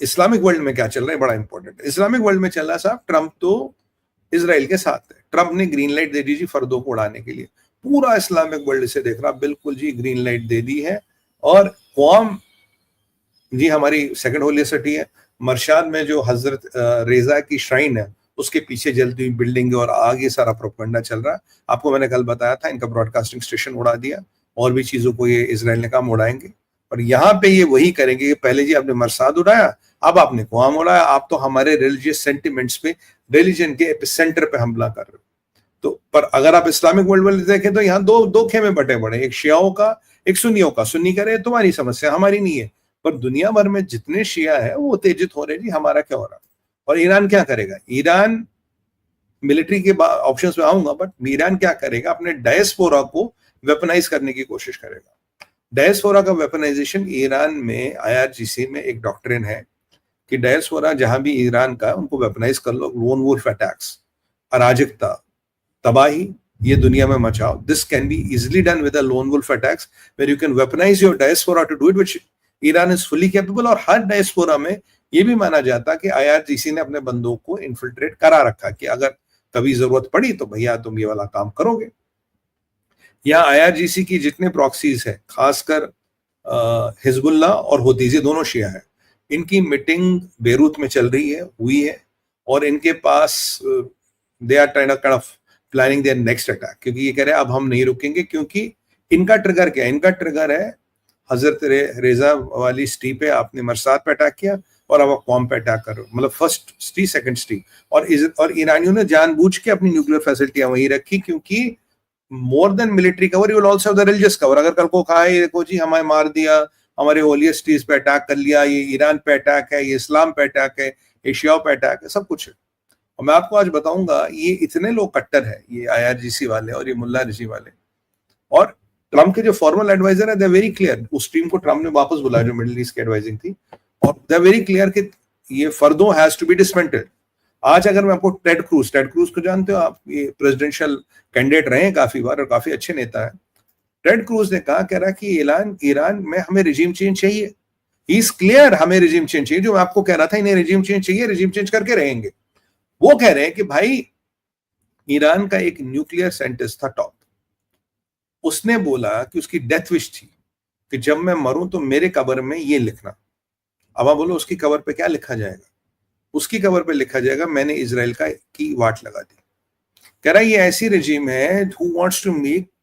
Islamic world में क्या चल रहा है बड़ा इंपॉर्टेंट है। इस्लामिक वर्ल्ड में चल रहा है साहब, ट्रंप तो इसराइल के साथ है। ट्रंप ने ग्रीन लाइट दे दी जी फर्दों को उड़ाने के लिए। पूरा इस्लामिक वर्ल्ड इसे देख रहा, बिल्कुल जी ग्रीन लाइट दे दी है। और कौम जी हमारी सेकंड होलियस्ट सिटी है। मरशाद में जो हजरत रेजा की श्राइन है उसके पीछे जलती हुई बिल्डिंग और आगे सारा प्रोपेगेंडा चल रहा है। आपको मैंने कल बताया था इनका ब्रॉडकास्टिंग स्टेशन उड़ा दिया, और भी चीजों को ये इसराइल ने काम उड़ाएंगे। और यहाँ पे ये वही करेंगे कि पहले जी आपने मरसाद उड़ाया, अब आपने कुआम उड़ाया, आप तो हमारे रिलीजियस सेंटिमेंट्स पे, रिलीजन के एपिसेंटर पे हमला कर रहे हो। तो पर अगर आप इस्लामिक वर्ल्ड में देखें तो यहाँ दो दो खेमे बटे बड़े, एक शियाओं का एक सुन्नियों का। सुन्नी करे तुम्हारी समस्या, हमारी नहीं है। पर दुनिया भर में जितने शिया है वो उत्तेजित हो रहे जी, हमारा क्या हो रहा। और ईरान क्या करेगा? ईरान मिलिट्री के ऑप्शंस पे आऊंगा, बट ईरान क्या करेगा? अपने डायस्पोरा को वेपनाइज करने की कोशिश करेगा। डायस्पोरा का वेपनाइजेशन ईरान में आईआरजीसी में एक डॉक्ट्रिन है कि डायस्पोरा जहां भी ईरान का, उनको वेपनाइज कर लो। लोन वुल्फ अटैक्स, अराजकता, तबाही ये दुनिया में मचाओ। This can be easily done with a lone wolf attacks where you can weaponize your diaspora to do it, which Iran is fully capable. और हर डायस्पोरा में ये भी माना जाता कि आईआरजीसी ने अपने बंदों को इन्फिल्ट्रेट करा रखा कि अगर कभी जरूरत पड़ी तो भैया तुम ये वाला काम करोगे। यहाँ आईआरजीसी की जितने प्रॉक्सीज है, खासकर हिजबुल्लाह और हुतीजी दोनों शिया है, इनकी मीटिंग बेरूत में चल रही है, हुई है। और इनके पास they are kind of planning their next attack, क्योंकि ये कह रहे हैं अब हम नहीं रुकेंगे। क्योंकि इनका ट्रिगर क्या है? इनका ट्रिगर है हजरत रेजा वाली सिटी पे आपने मरसाद पे अटैक किया, और अब आप कौम पे अटैक कर रहे हो। मतलब फर्स्ट सिटी, सेकंड सिटी। और ईरानियों ने जानबूझ के अपनी न्यूक्लियर फैसिलिटियां वहीं रखी, क्योंकि more than military cover you will also have the religious cover. अगर कल को कहा है देखो जी हमें मार दिया, हमारे होलियस्ट सिटीज पे अटैक कर लिया, ये ईरान पे अटैक है, ये इस्लाम पे अटैक है, एशिया पे अटैक है, सब कुछ है। और मैं आपको आज बताऊंगा ये इतने लोग कट्टर है, ये आईआरजीसी वाले और ये मुल्ला रिजी वाले। और ट्रम्प के जो फॉर्मल एडवाइजर है, दे वेरी क्लियर। उस टीम को ट्रम्प ने वापस बुलाया जो मिडिल ईस्ट की एडवाइजिंग थी, और दे वेरी क्लियर कि ये फर्दों हैज टू बी डिसमेंटल्ड। आज अगर मैं आपको टेड क्रूज को जानते हो आप, ये प्रेसिडेंशियल कैंडिडेट रहे हैं काफी बार और काफी अच्छे नेता है। टेड क्रूज ने कह रहा कि ईरान में हमें रिजीम चेंज चाहिए। ही इज क्लियर, हमें रिजीम चेंज चाहिए। जो मैं आपको कह रहा था इन्हें रिजीम चेंज चाहिए, रिजीम चेंज करके रहेंगे। वो कह रहे हैं कि भाई ईरान का एक न्यूक्लियर साइंटिस्ट था टॉप, उसने बोला कि उसकी डेथ विश थी कि जब मैं मरूं तो मेरे कब्र में ये लिखना। अब आप बोलो उसकी कब्र पे क्या लिखा जाएगा? उसकी कब्र पे लिखा जाएगा मैंने इजराइल की वाट लगा दी। कह रहा है ये ऐसी रेजिम है who wants to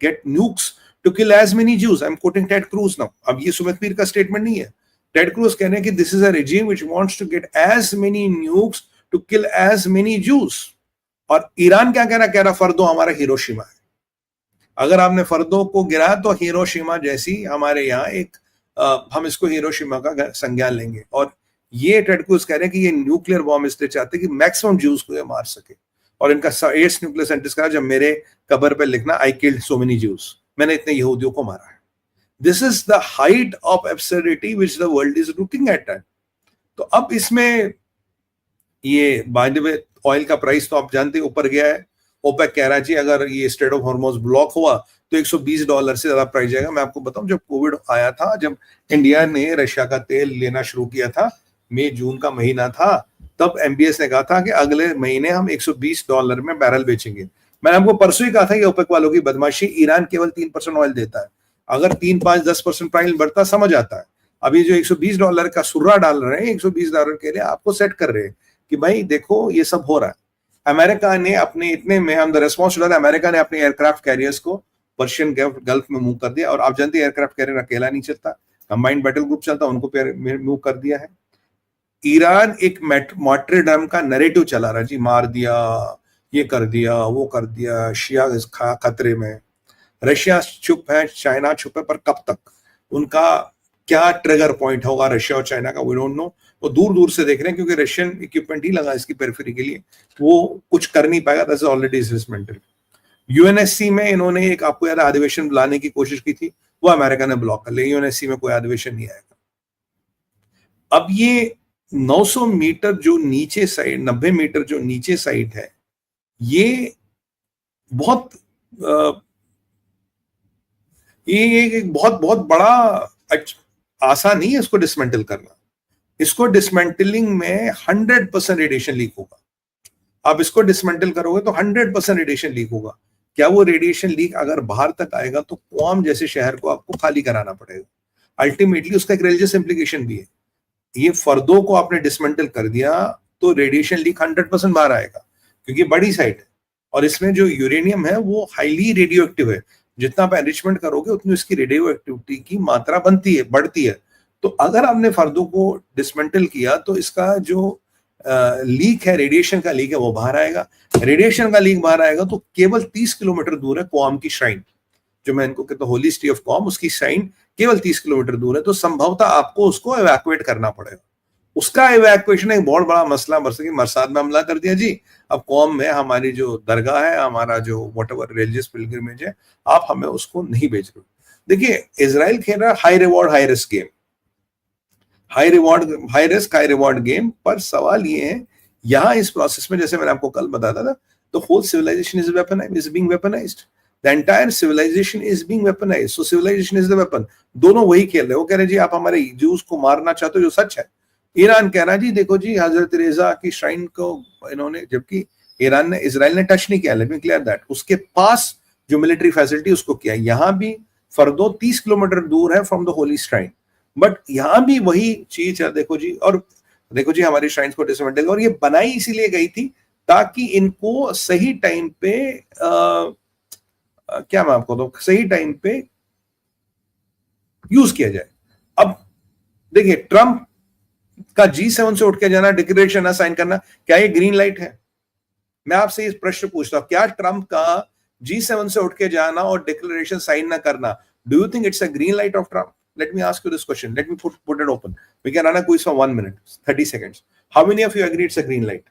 get nukes to kill as many Jews. I'm quoting Ted Cruz now. अब ये सुमित पीर का स्टेटमेंट नहीं है। टेड क्रूज कह रहे हैं कि this is a regime which wants to get as many nukes to kill as many Jews. और ईरान क्या कह रहा फर्दो हमारा हिरोशिमा है। अगर आपने फर्दों को गिरा तो हिरोशिमा जैसी हमारे यहाँ एक हम इसको हिरोशिमा का संज्ञान लेंगे। और ये टेड क्रूज कह रहे हैं कि ये न्यूक्लियर बॉम्ब इसलिए चाहते कि मैक्सिमम ज्यूज को ये मार सके। और इनका एड्स न्यूक्लियर साइंटिस्ट कहा जब मेरे कब्र पे लिखना I killed so many Jews, मैंने इतने यहूदियों को मारा है। This is the height of absurdity which the world is looking at. तो अब इसमें ये बाय द वे ऑयल का प्राइस तो आप जानते ऊपर गया है। ओपेक कह रहा है जी अगर ये स्ट्रेट ऑफ हॉर्मोज ब्लॉक हुआ तो $120 से ज्यादा प्राइस जाएगा। मैं आपको बताऊं जब कोविड आया था, जब इंडिया ने रशिया का तेल लेना शुरू किया था, मई जून का महीना था, तब एमबीएस ने कहा था कि अगले महीने हम $120 में बैरल बेचेंगे। मैंने आपको परसों ही कहा था कि ओपेक वालों की बदमाशी, ईरान केवल 3% ऑयल देता है। अगर 3, 5, 10% प्राइस बढ़ता समझ आता है। अभी जो $120 का सुर्रा डाल रहे हैं $120 के लिए आपको सेट कर रहे हैं कि भाई देखो ये सब हो रहा है। अमेरिका ने अपने इतने में हम द रेस्पॉन्सिबल, अमेरिका ने अपने एयरक्राफ्ट कैरियर्स को पर्शियन गल्फ में मूव कर दिया। और आप जानते हैं एयरक्राफ्ट कैरियर अकेला नहीं चलता, कंबाइंड बैटल ग्रुप चलता, उनको मूव कर दिया है। ईरान एक मार्टरडम का नैरेटिव चला रहा जी, मार दिया, ये कर दिया, वो कर दिया, शिया खतरे में। रशिया चुप है, चाइना चुप है, पर कब तक? उनका क्या ट्रिगर पॉइंट होगा रशिया और चाइना का, वी डोंट नो। वो दूर दूर से देख रहे हैं क्योंकि रशियन इक्विपमेंट ही लगा इसकी पेरिफेरी के लिए, वो कुछ कर नहीं पाएगा। That's already dismantled. यूएनएससी में इन्होंने एक आपको याद अधिवेशन बुलाने की कोशिश की थी, वो अमेरिका ने ब्लॉक कर लिया। यूएनएससी में कोई अधिवेशन नहीं आएगा। अब ये 900 मीटर जो नीचे साइड, 90 मीटर जो नीचे साइड है, ये बहुत ये एक बहुत बहुत बड़ा आसान नहीं है इसको डिसमेंटल करना। इसको डिसमेंटलिंग में 100% रेडिएशन लीक होगा। आप इसको डिसमेंटल करोगे तो 100% रेडिएशन लीक होगा। क्या वो रेडिएशन लीक अगर बाहर तक आएगा तो क्वाम जैसे शहर को आपको खाली कराना पड़ेगा। अल्टीमेटली उसका एक रिलीजियस इंप्लीकेशन भी है। ये फर्दों को आपने डिसमेंटल कर दिया तो रेडिएशन लीक 100% बाहर आएगा, क्योंकि बड़ी साइट है और इसमें जो यूरेनियम है वो हाईली रेडियो एक्टिव है। जितना आप एनरिचमेंट करोगे उतनी उसकी रेडियो एक्टिविटी की मात्रा बनती है, बढ़ती है। तो अगर आपने फर्दों को डिसमेंटल किया तो इसका जो लीक है, रेडिएशन का लीक है, वो बाहर आएगा। रेडिएशन का लीक बाहर आएगा तो केवल 30 किलोमीटर दूर है क्वाम की श्राइन, जो मैं इनको कहता हूँ होली सिटी ऑफ क्वाम, उसकी श्राइन केवल 30 किलोमीटर दूर है। तो संभवतः आपको उसको इवैक्यूएट करना पड़ेगा। उसका इवैक्यूएशन एक बहुत बड़ा मसला मरसाद में हमला कर दिया जी, अब कौम में हमारी जो दरगाह है, हमारा जो व्हाटएवर रिलीजियस पिलग्रिमेज है, आप हमें उसको नहीं भेज रहे। देखिए इजराइल खेल रहा है high reward high risk game, high risk high reward game. पर सवाल ये है यहां इस प्रोसेस में, जैसे मैंने आपको कल बताया था, the whole civilization is being weaponized, the entire civilization is being weaponized, so civilization is the weapon. दोनों वही खेल रहे हैं। वो कह रहे जी आप हमारे ज्यूज को मारना चाहते हो, जो सच है। ईरान कह रहा जी देखो जी हजरत रेजा की श्राइन को इन्होंने, जबकि इजराइल ने टच नहीं किया, लेट मी क्लियर दैट, उसके पास जो मिलिट्री फैसिलिटी उसको किया। यहां भी फर्दो 30 किलोमीटर दूर है from the Holi shrine, but यहां भी वही चीज है। देखो जी, और देखो जी हमारी श्राइन्स को डिसमेंटल, और ये बनाई इसीलिए गई थी ताकि इनको सही टाइम पे क्या मैं आपको तो सही टाइम पे यूज किया जाए। अब देखिए ट्रंप का G7 से उठ के जाना, डिक्लेरेशन ना साइन करना, क्या ये ग्रीन लाइट है? मैं आपसे इस प्रश्न पूछता हूं, क्या ट्रंप का G7 से उठ के जाना और डिक्लेरेशन साइन ना करना, do you think it's a green light of Trump? Let me ask you this question. Let me put it open. We can run a quiz for 1 minute, 30 seconds. How many of you agree it's a green light?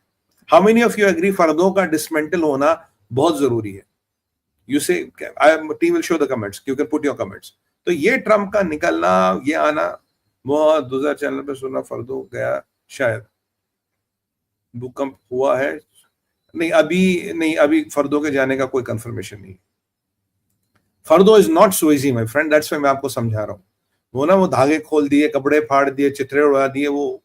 How many of you agree फर्दों का dismantle होना बहुत जरूरी है? You say, team will show the comments. You can put your comments. तो ये Trump का निकलना, ये आना, वो दूसरा चैनल पे सुना फर्दों गया, शायद भूकंप हुआ है, नहीं अभी फर्दों के जाने का कोई कंफर्मेशन नहीं। फर्दो is not so easy my friend, that's why मैं आपको समझा रहा हूँ। वो धागे खोल दिए, कपड़े फाड़ दिए, चित्रे उड़ा दिए, वो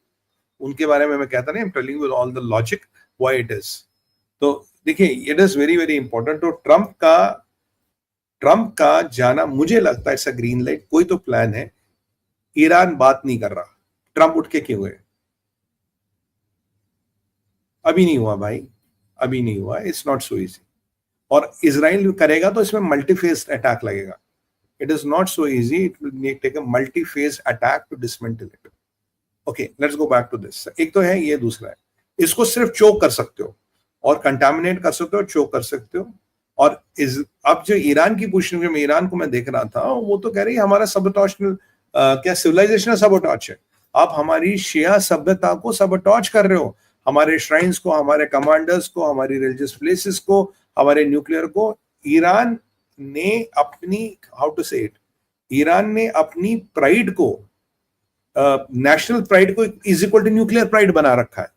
उनके बारे में मैं कहता नहीं, I am telling you all the logic why it is. तो देखिए it is very very important. तो ट्रंप का जाना मुझे लगता है इट्स अ ग्रीन लाइट। कोई तो प्लान है, ईरान बात नहीं कर रहा, ट्रंप उठ के क्यों गए? अभी नहीं हुआ भाई, अभी नहीं हुआ, इट्स नॉट सो इजी। और इजराइल करेगा तो इसमें मल्टीफेज अटैक लगेगा। It is not so easy. It will take a multi-phase attack to dismantle it. Okay, let's go back to this. एक तो है ये, दूसरा है इसको सिर्फ चोक कर सकते हो और कंटामिनेट कर सकते हो, चोक कर सकते हो। और अब जो ईरान की पोजीशन में ईरान को मैं देख रहा था, वो तो कह रही है हमारा सबटॉशनल क्या सिविलाइजेशनल सबटॉच है। आप हमारी शिया सभ्यता को सबटॉच कर रहे हो, हमारे श्राइन्स को, हमारे कमांडर्स को, हमारी रिलीजियस प्लेसेस को, हमारे न्यूक्लियर को। ईरान ने अपनी, how to say it, Iran ने अपनी प्राइड को, नेशनल प्राइड को is equal to nuclear pride बना रखा है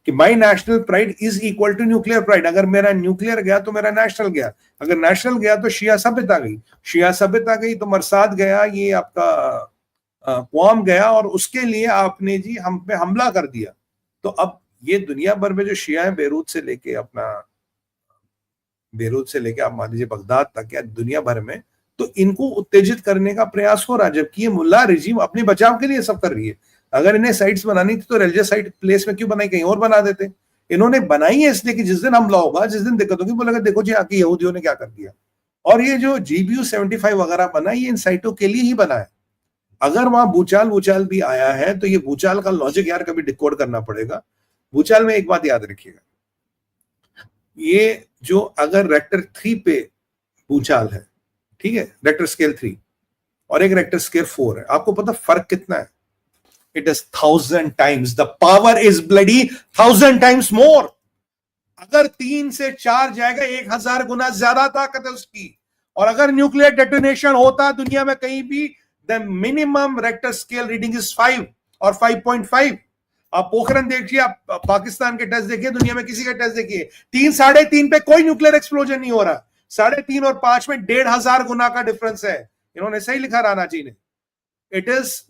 कि my national pride is equal to nuclear pride. अगर मेरा न्यूक्लियर गया तो मेरा नेशनल गया, अगर नेशनल गया तो शिया सभ्यता गई, शिया सभ्यता गई तो मरसाद गया, ये आपका क्वाम गया, और उसके लिए आपने जी हम पे हमला कर दिया। तो अब ये दुनिया भर में जो शिया है, बेरूत से लेके आप मान लीजिए बगदाद तक, या दुनिया भर में, तो इनको उत्तेजित करने का प्रयास हो रहा है, जबकि ये मुल्ला रिजीम अपने बचाव के लिए सब कर रही है। अगर इन्हें साइट्स बनानी थी तो रिलीजियस साइट प्लेस में क्यों बनाई, कहीं और बना देते। इन्होंने बनाई है इसलिए कि जिस दिन हमला होगा, जिस दिन दिक्कत होगी, बोलेगा देखो जी आके यहूदियों ने क्या कर दिया। और ये जो GBU 75 वगैरह बना, ये इन साइटों के लिए ही बना है। अगर वहां भूचाल भी आया है तो ये भूचाल का लॉजिक यार कभी डिकोड करना पड़ेगा। भूचाल में एक बात याद रखिएगा, ये जो अगर रेक्टर 3 पे भूचाल है, ठीक है, रेक्टर स्केल 3 और एक रेक्टर स्केल 4 है, आपको पता फर्क कितना है? It is 1000 times, the power is bloody 1000 times more. अगर 3 से 4 जाएगा, 1000 गुना ज्यादा ताकत है उसकी। और अगर न्यूक्लियर डेटोनेशन होता दुनिया में कहीं भी, the minimum Richter scale reading is 5 और 5.5। आप पोखरन देखिए, आप पाकिस्तान के टेस्ट देखिए, दुनिया में किसी का टेस्ट देखिए, 3, 3.5 पे कोई न्यूक्लियर एक्सप्लोजन नहीं हो रहा। 3.5 और 5 में 1500 गुना का डिफरेंस है। इन्होंने सही लिखा राणा जी ने। इट इज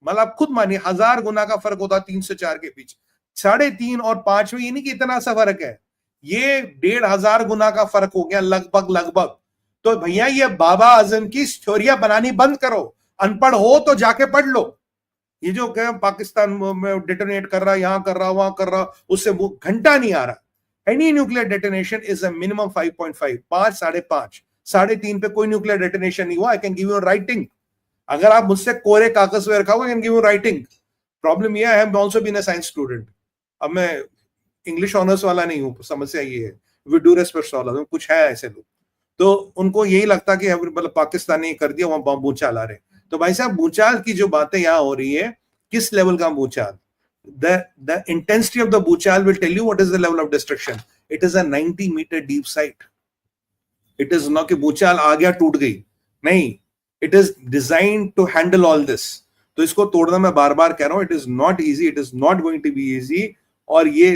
मतलब आप खुद मानिए 1000 गुना का फर्क होता 3 से 4 के बीच, 3.5 और 5 में ये नहीं कि इतना सा फर्क है, ये 1500 गुना का फर्क हो गया लगभग। तो भैया ये बाबा आजम की स्टोरिया बनानी बंद करो, अनपढ़ हो तो जाके पढ़ लो। ये जो क्या पाकिस्तान में डेटोनेट कर रहा, यहां कर रहा, वहां कर रहा, उससे वो घंटा नहीं आ रहा। Any nuclear detonation is a minimum 5.5, 5, 5.5, 3.5 पे कोई न्यूक्लियर डेटोनेशन नहीं हुआ। I can give you writing, अगर आप मुझसे कोरे कागज पे रखा हुआ, I can give you writing. Problem ये है, also been a science student, अब मैं इंग्लिश ऑनर्स वाला नहीं हूँ, समस्या ये है, विद ड्यू रिस्पेक्ट ऑल कुछ है ऐसे लोग, तो उनको यही लगता कि मतलब पाकिस्तानी कर दिया, वहां भूचाल आ रहे। तो भाई साहब भूचाल की जो बातें यहाँ हो रही है, किस लेवल का भूचाल, the intensity of the भूचाल will tell you what is the level of destruction. It is a 90-meter deep site. It is not कि भूचाल आ गया टूट गई, नहीं, it is designed to handle all this. तो इसको तोड़ना मैं बार बार कह रहा हूं, it is not easy, it is not going to be easy. और ये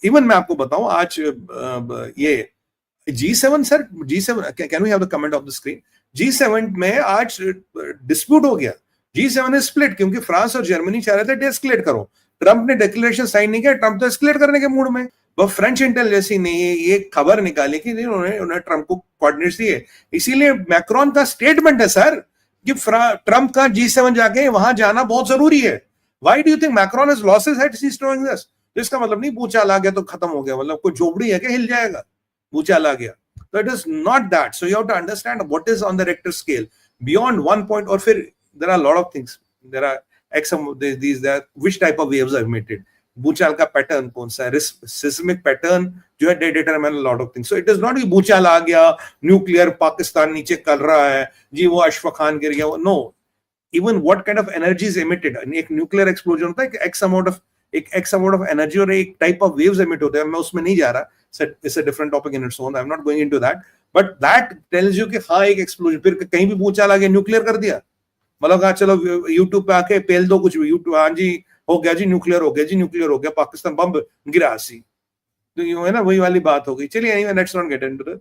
इवन मैं आपको बताऊं आज ये G7 sir, G7 can we have the comment of the screen, G7 में आज डिस्प्यूट हो गया, G7 इज स्प्लिट, क्योंकि फ्रांस और जर्मनी चाह रहे थे डेस्केलेट करो, ट्रंप ने डिक्लेरेशन साइन नहीं किया, ट्रंप तो एस्केलेट करने के मूड में। वो फ्रेंच इंटेलिजेंस ने ये खबर निकाली कि उन्होंने ट्रंप को कोऑर्डिनेट्स दिए, इसीलिए मैक्रोन का स्टेटमेंट है सर कि ट्रंप का G7 जाके वहां जाना बहुत जरूरी है। Why do you think Macron has lost his head since doing this? इसका मतलब नहीं भूचाल आ गया तो खत्म हो गया, मतलब कोई झोपड़ी है क्या हिल जाएगा, भूचाल आ गया। So it is not that. So you have to understand what is on the Richter scale beyond 1 point. और फिर there are a lot of things. There are some of these there which type of waves are emitted. भूचाल का pattern कौन सा है, seismic pattern जो है determine a lot of things. So it is not कि भूचाल आ गया, न्यूक्लियर पाकिस्तान नीचे कर रहा है जी, वो अशफाक खान गिर गया, no. Even what kind of energy is emitted. एक न्यूक्लियर एक्सप्लोजन होता है कि x amount of energy और एक टाइप ऑफ वेव्स एमिट होते हैं, मैं उसमें नहीं जा रहा, it's a different topic in its own, I'm not going into that, but that tells you कि हाँ एक एक्सप्लोजन, फिर कहीं भी भूचाल आ गया न्यूक्लियर कर दिया, मतलब कहा चलो यूट्यूब पे आके पेल दो कुछ भी, यूट्यूब हाँ जी हो गया जी न्यूक्लियर हो गया, जी न्यूक्लियर हो गया, पाकिस्तान बम गिरा सी, तो ये है ना वही वाली बात हो गई। चलिए anyway, let's not get into that.